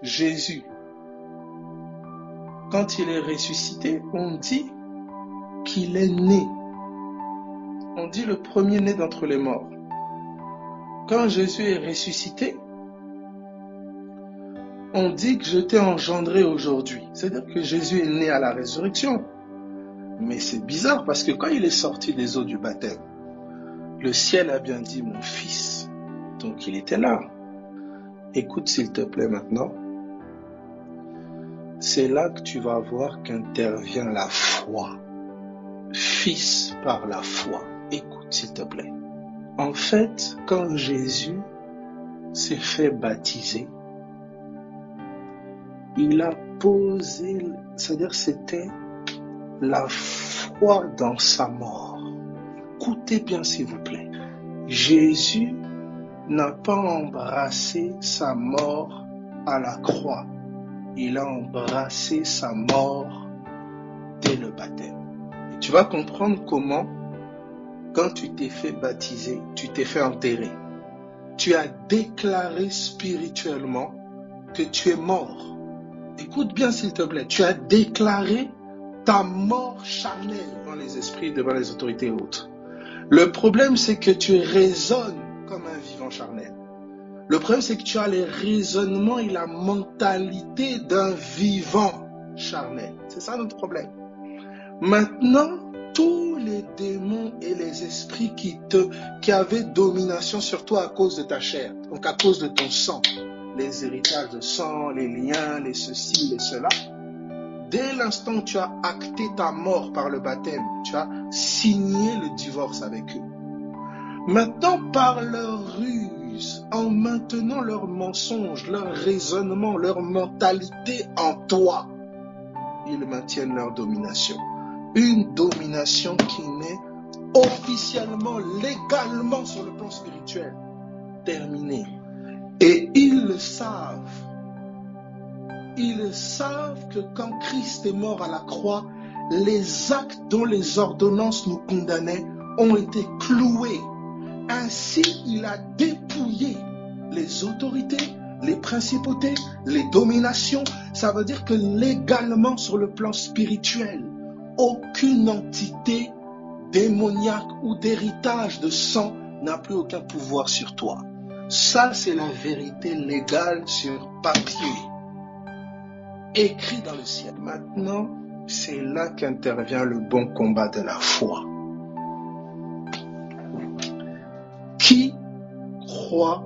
Jésus, quand il est ressuscité, on dit qu'il est né. On dit le premier-né d'entre les morts. Quand Jésus est ressuscité, on dit que je t'ai engendré aujourd'hui. C'est-à-dire que Jésus est né à la résurrection. Mais c'est bizarre parce que quand il est sorti des eaux du baptême, le ciel a bien dit mon fils. Donc il était là. Écoute s'il te plaît maintenant. C'est là que tu vas voir qu'intervient la foi. Fils par la foi. Écoute s'il te plaît. En fait, quand Jésus s'est fait baptiser, il a posé, c'est-à-dire c'était la foi dans sa mort. Écoutez bien s'il vous plaît. Jésus n'a pas embrassé sa mort à la croix. Il a embrassé sa mort dès le baptême. Et tu vas comprendre comment, quand tu t'es fait baptiser, tu t'es fait enterrer. Tu as déclaré spirituellement que tu es mort. Écoute bien s'il te plaît. Tu as déclaré ta mort charnelle devant les esprits, devant les autorités hautes. Le problème, c'est que tu résonnes comme un vivant charnel. Le problème, c'est que tu as les raisonnements et la mentalité d'un vivant charnel. C'est ça notre problème. Maintenant, tous les démons et les esprits qui avaient domination sur toi à cause de ta chair, donc à cause de ton sang, les héritages de sang, les liens, les ceci, les cela, dès l'instant où tu as acté ta mort par le baptême, tu as signé le divorce avec eux. Maintenant, par leur ruse, en maintenant leurs mensonges, leur raisonnement, leur mentalité en toi, ils maintiennent leur domination. Une domination qui naît officiellement, légalement sur le plan spirituel, terminée. Et ils le savent. Ils savent que quand Christ est mort à la croix, les actes dont les ordonnances nous condamnaient ont été cloués. Ainsi, il a dépouillé les autorités, les principautés, les dominations. Ça veut dire que légalement, sur le plan spirituel, aucune entité démoniaque ou d'héritage de sang n'a plus aucun pouvoir sur toi. Ça, c'est la vérité légale sur papier, écrit dans le ciel. Maintenant, c'est là qu'intervient le bon combat de la foi. Qui croit